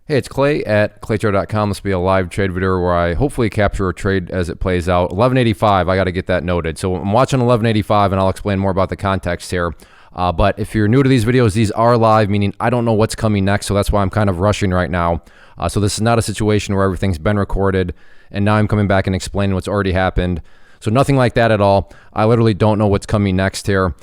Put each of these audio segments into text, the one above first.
Hey, it's Clay at claytrader.com. This will be a live trade video where I hopefully capture a trade as it plays out. 1185, I got to get that noted. So I'm watching 1185 and I'll explain more about the context here. But if you're new to these videos, these are live, meaning I don't know what's coming next. So that's why I'm kind of rushing right now. So this is not a situation where everything's been recorded and now I'm coming back and explaining what's already happened. So nothing like that at all. I literally don't know what's coming next here.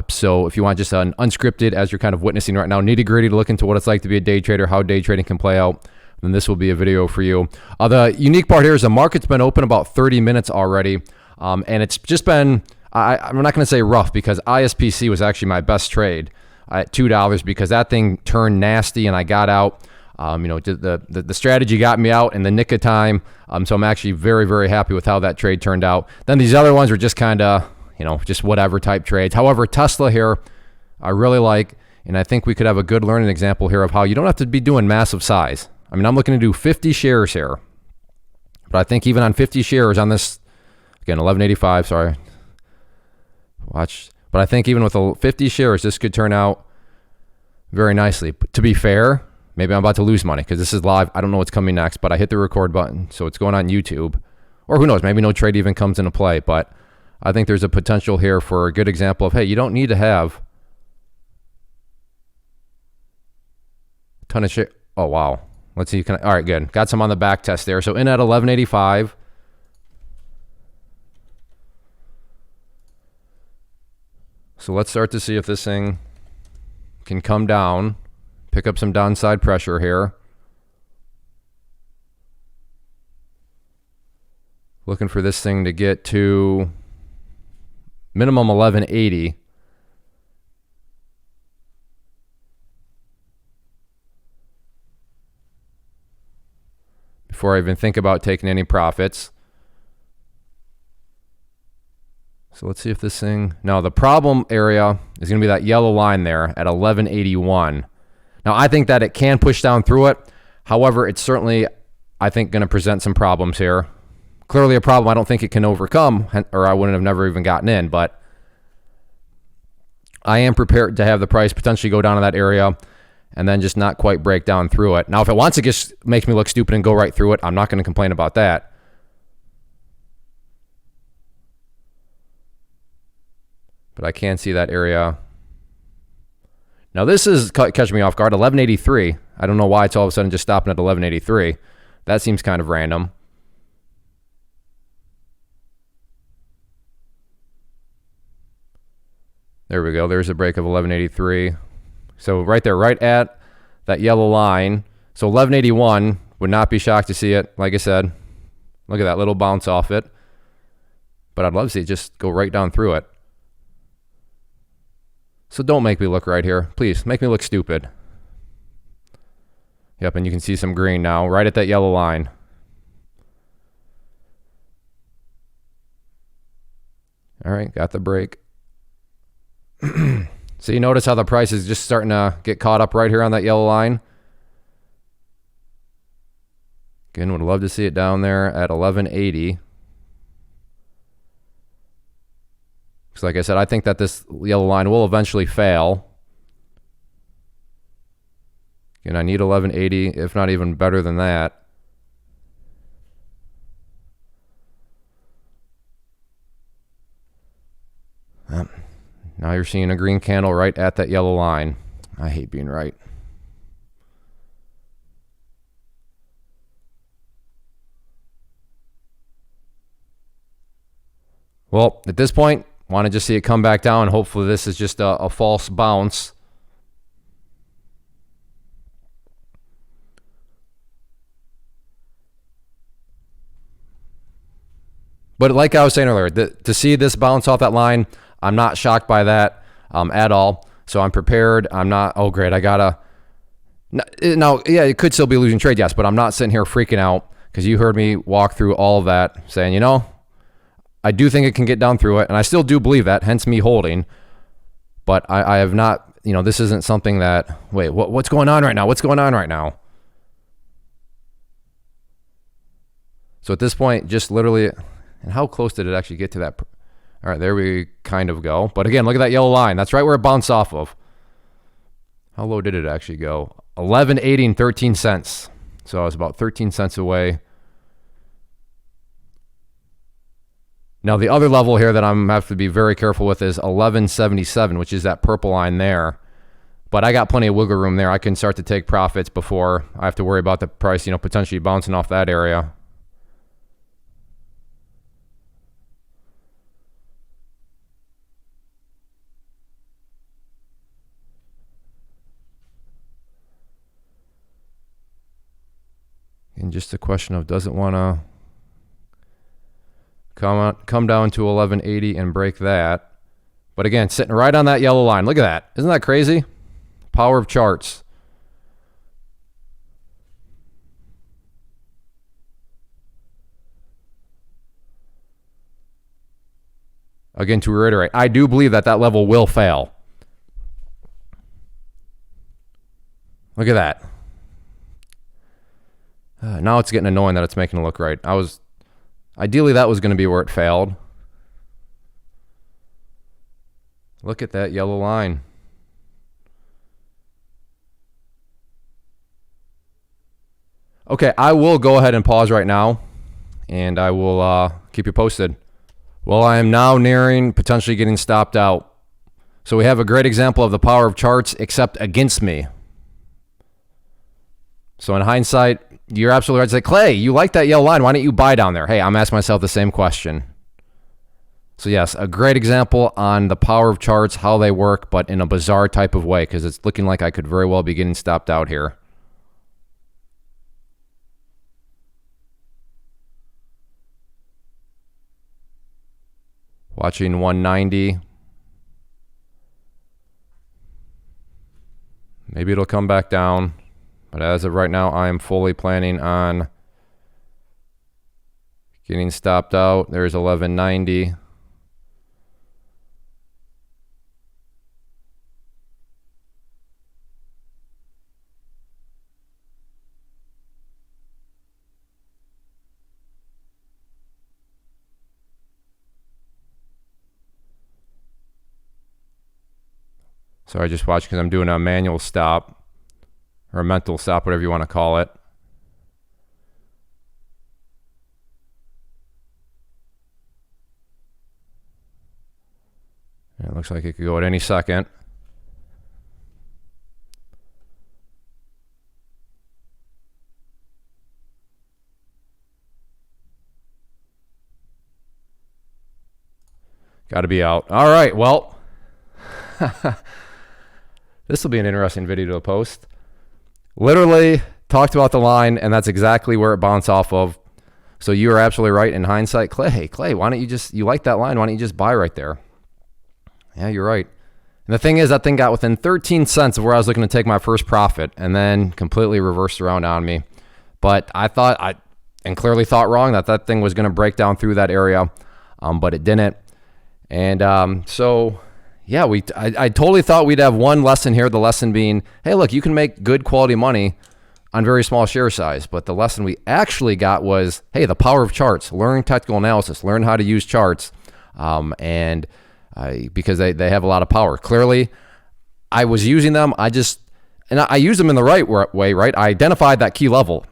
So if you want just an unscripted, as you're kind of witnessing right now, nitty gritty to look into what it's like to be a day trader, how day trading can play out, then this will be a video for you. The unique part here is the market's been open about 30 minutes already. And it's just been, I'm not going to say rough, because ISPC was actually my best trade at $2 because that thing turned nasty and I got out. The strategy got me out in the nick of time. So I'm actually very, very happy with how that trade turned out. Then these other ones were just kind of, just whatever type trades. However, Tesla here, I really like, and I think we could have a good learning example here of how you don't have to be doing massive size. I mean, I'm looking to do 50 shares here, but I think even on 50 shares on this, again, 1185, sorry, watch. But I think even with 50 shares, this could turn out very nicely. But to be fair, maybe I'm about to lose money because this is live. I don't know what's coming next, but I hit the record button, so it's going on YouTube. Or who knows, maybe no trade even comes into play, but I think there's a potential here for a good example of, hey, you don't need to have a ton of shit. Oh, wow. Let's see. All right, good. Got some on the back test there. So in at 1185. So let's start to see if this thing can come down, pick up some downside pressure here. Looking for this thing to get to minimum 1180. Before I even think about taking any profits. So let's see if this thing, now the problem area is going to be that yellow line there at 1181. Now I think that it can push down through it. However, it's certainly, I think, going to present some problems here. Clearly a problem I don't think it can overcome, or I wouldn't have never even gotten in, but I am prepared to have the price potentially go down to that area and then just not quite break down through it. Now, if it wants to just make me look stupid and go right through it, I'm not going to complain about that. But I can see that area. Now, this is catching me off guard, 1183. I don't know why it's all of a sudden just stopping at 1183. That seems kind of random. There we go. There's a break of 1183. So right there, right at that yellow line. So 1181, would not be shocked to see it. Like I said, look at that little bounce off it. But I'd love to see it just go right down through it. So don't make me look right here. Please, make me look stupid. Yep, and you can see some green now, right at that yellow line. All right, got the break. So you notice how the price is just starting to get caught up right here on that yellow line. Again, would love to see it down there at 1180. Because like I said, I think that this yellow line will eventually fail. Again, I need 1180, if not even better than that. Now you're seeing a green candle right at that yellow line. I hate being right. Well, at this point, want to just see it come back down. Hopefully this is just a false bounce. But like I was saying earlier, to see this bounce off that line, I'm not shocked by that at all. So I'm prepared. I'm not, oh great, I gotta. Now, yeah, it could still be a losing trade, yes, but I'm not sitting here freaking out because you heard me walk through all of that saying, I do think it can get down through it, and I still do believe that, hence me holding. But I have not, this isn't something that, wait, what's going on right now? What's going on right now? So at this point, just literally, and how close did it actually get to that? All right, there we kind of go. But again, look at that yellow line. That's right where it bounced off of. How low did it actually go? 11.80 and 13 cents. So I was about 13 cents away. Now the other level here that I'm have to be very careful with is 11.77, which is that purple line there. But I got plenty of wiggle room there. I can start to take profits before I have to worry about the price, potentially bouncing off that area. And just a question of, does it want to come down to 11.80 and break that? But again, sitting right on that yellow line. Look at that. Isn't that crazy? Power of charts. Again, to reiterate, I do believe that level will fail. Look at that. Now it's getting annoying that it's making it look right. Ideally that was going to be where it failed. Look at that yellow line. Okay, I will go ahead and pause right now, and I will keep you posted. Well, I am now nearing potentially getting stopped out. So we have a great example of the power of charts, except against me. So in hindsight, you're absolutely right to say, Clay, you like that yellow line. Why don't you buy down there? Hey, I'm asking myself the same question. So yes, a great example on the power of charts, how they work, but in a bizarre type of way, because it's looking like I could very well be getting stopped out here. Watching 190. Maybe it'll come back down. But as of right now, I am fully planning on getting stopped out. There's 1190. Sorry, just watch because I'm doing a manual stop. Or a mental stop, whatever you want to call it. It looks like it could go at any second. Got to be out. All right, well, this will be an interesting video to post. Literally talked about the line, and that's exactly where it bounced off of. So you are absolutely right in hindsight. Clay, why don't you like that line? Why don't you just buy right there? Yeah, you're right. And the thing is, that thing got within 13 cents of where I was looking to take my first profit, and then completely reversed around on me. But I clearly thought wrong that thing was going to break down through that area, but it didn't. And so... yeah, I totally thought we'd have one lesson here, the lesson being, hey, look, you can make good quality money on very small share size. But the lesson we actually got was, hey, the power of charts, learn technical analysis, learn how to use charts, because they have a lot of power. Clearly, I was using them. I used them in the right way, right? I identified that key level.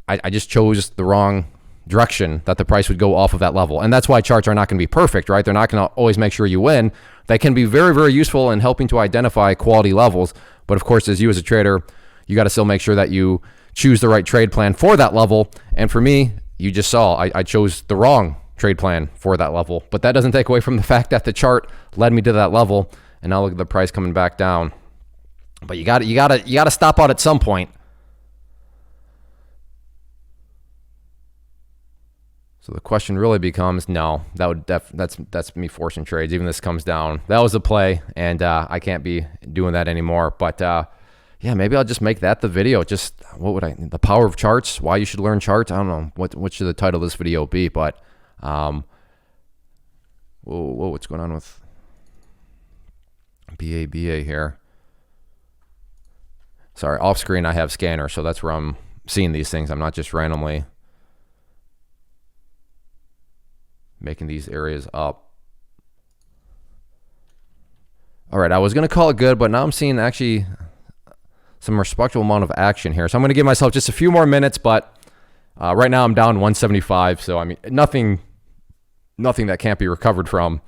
I just chose the wrong direction that the price would go off of that level. And that's why charts are not going to be perfect, right? They're not going to always make sure you win. They can be very, very useful in helping to identify quality levels. But of course, as a trader, you got to still make sure that you choose the right trade plan for that level. And for me, you just saw, I chose the wrong trade plan for that level. But that doesn't take away from the fact that the chart led me to that level. And now look at the price coming back down. But you got to stop out at some point. So the question really becomes, no, that's me forcing trades. Even this comes down. That was a play, and I can't be doing that anymore. But yeah, maybe I'll just make that the video. Just the power of charts, why you should learn charts. I don't know what should the title of this video be, but whoa, what's going on with BA here? Sorry, off screen I have Scanner, so that's where I'm seeing these things. I'm not just randomly making these areas up. All right, I was going to call it good, but now I'm seeing actually some respectable amount of action here. So I'm going to give myself just a few more minutes, but right now I'm down 175. So, I mean, nothing that can't be recovered from.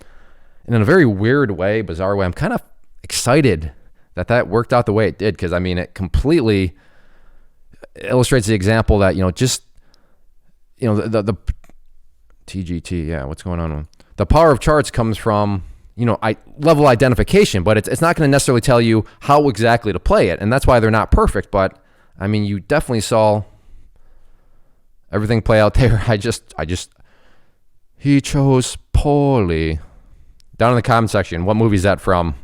And in a very weird way, bizarre way, I'm kind of excited that worked out the way it did, because, I mean, it completely illustrates the example that, just, the TGT, yeah, what's going on? The power of charts comes from, level identification, but it's not going to necessarily tell you how exactly to play it. And that's why they're not perfect. But, I mean, you definitely saw everything play out there. He chose poorly. Down in the comment section, what movie is that from?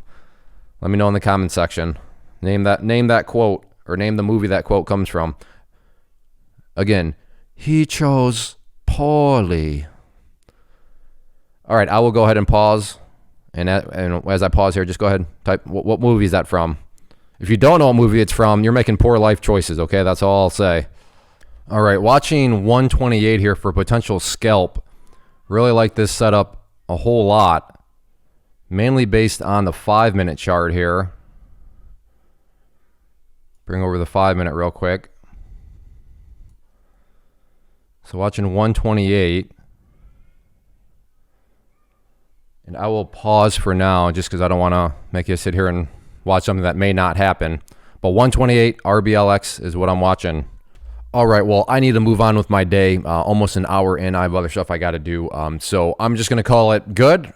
Let me know in the comment section. Name that quote, or name the movie that quote comes from. Again, he chose poorly. All right, I will go ahead and pause. And as I pause here, just go ahead and type, what movie is that from? If you don't know what movie it's from, you're making poor life choices, okay? That's all I'll say. All right, watching 128 here for potential scalp. Really like this setup a whole lot. Mainly based on the 5-minute chart here. Bring over the 5-minute real quick. So watching 128. And I will pause for now just because I don't want to make you sit here and watch something that may not happen. But 128 RBLX is what I'm watching. All right, well, I need to move on with my day. Almost an hour in. I have other stuff I got to do. So I'm just going to call it good.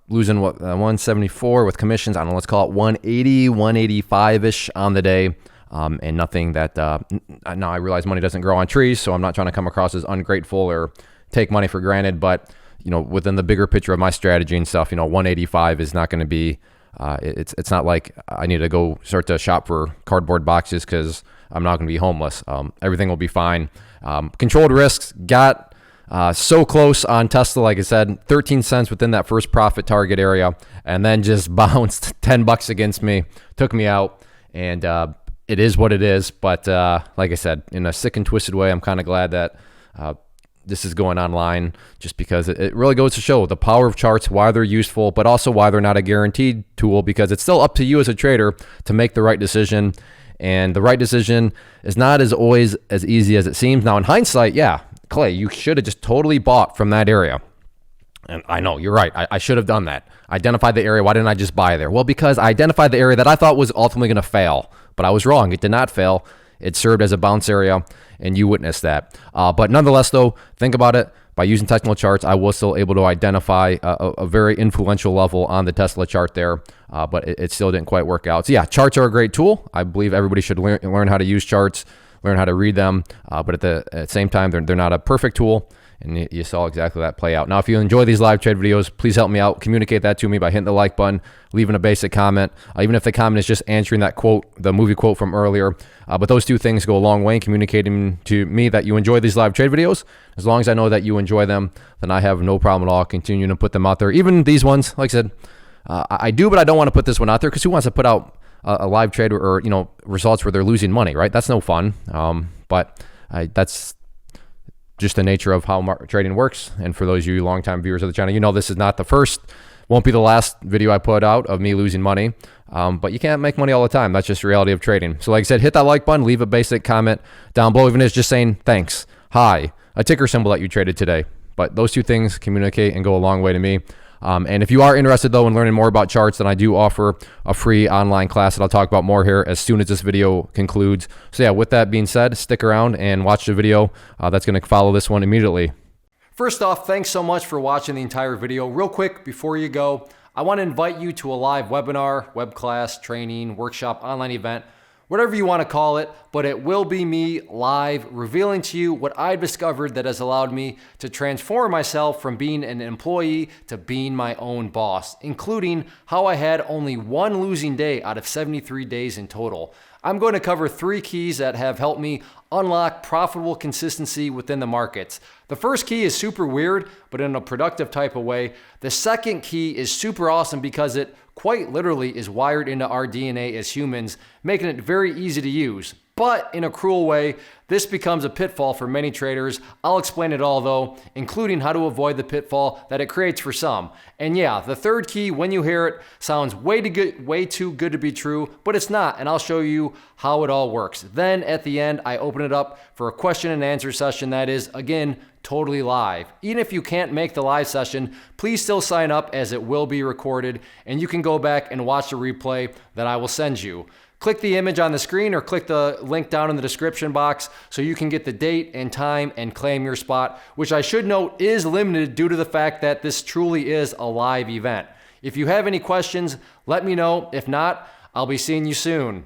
Losing 174 with commissions. I don't know, let's call it 180, 185-ish on the day. And nothing that, now I realize money doesn't grow on trees, so I'm not trying to come across as ungrateful or take money for granted. But, within the bigger picture of my strategy and stuff, 185 is not going to be, it's not like I need to go start to shop for cardboard boxes because I'm not going to be homeless. Everything will be fine. Controlled risks, got so close on Tesla, like I said, 13 cents within that first profit target area, and then just bounced 10 bucks against me, took me out, and it is what it is. But like I said, in a sick and twisted way, I'm kind of glad that this is going online, just because it really goes to show the power of charts, why they're useful, but also why they're not a guaranteed tool, because it's still up to you as a trader to make the right decision. And the right decision is not as always as easy as it seems. Now, in hindsight, yeah, Clay, you should have just totally bought from that area. And I know, you're right. I should have done that. Identified the area. Why didn't I just buy there? Well, because I identified the area that I thought was ultimately going to fail. But I was wrong. It did not fail. It served as a bounce area, and you witnessed that. But nonetheless, though, think about it. By using technical charts, I was still able to identify a very influential level on the Tesla chart there, but it still didn't quite work out. So yeah, charts are a great tool. I believe everybody should learn how to use charts, learn how to read them, but at the same time, they're not a perfect tool. And you saw exactly that play out. Now, if you enjoy these live trade videos, please help me out. Communicate that to me by hitting the like button, leaving a basic comment, even if the comment is just answering that quote, the movie quote from earlier. But those two things go a long way in communicating to me that you enjoy these live trade videos. As long as I know that you enjoy them, then I have no problem at all continuing to put them out there. Even these ones, like I said, I do, but I don't want to put this one out there because who wants to put out a live trade or results where they're losing money, right? That's no fun. But that's just the nature of how trading works. And for those of you longtime viewers of the channel, this is not the first, won't be the last video I put out of me losing money. But you can't make money all the time. That's just the reality of trading. So like I said, hit that like button, leave a basic comment down below, even if it's just saying thanks, hi, a ticker symbol that you traded today. But those two things communicate and go a long way to me. And if you are interested, though, in learning more about charts, then I do offer a free online class that I'll talk about more here as soon as this video concludes. So yeah, with that being said, stick around and watch the video that's going to follow this one immediately. First off, thanks so much for watching the entire video. Real quick, before you go, I want to invite you to a live webinar, web class, training, workshop, online event, whatever you want to call it, but it will be me live revealing to you what I've discovered that has allowed me to transform myself from being an employee to being my own boss, including how I had only one losing day out of 73 days in total. I'm going to cover 3 keys that have helped me unlock profitable consistency within the markets. The first key is super weird, but in a productive type of way. The second key is super awesome because it quite literally is wired into our DNA as humans, making it very easy to use. But in a cruel way, this becomes a pitfall for many traders. I'll explain it all though, including how to avoid the pitfall that it creates for some. And yeah, the third key, when you hear it, sounds way too good to be true, but it's not, and I'll show you how it all works. Then at the end, I open it up for a question and answer session that is, again, totally live. Even if you can't make the live session, please still sign up as it will be recorded, and you can go back and watch the replay that I will send you. Click the image on the screen or click the link down in the description box so you can get the date and time and claim your spot, which I should note is limited due to the fact that this truly is a live event. If you have any questions, let me know. If not, I'll be seeing you soon.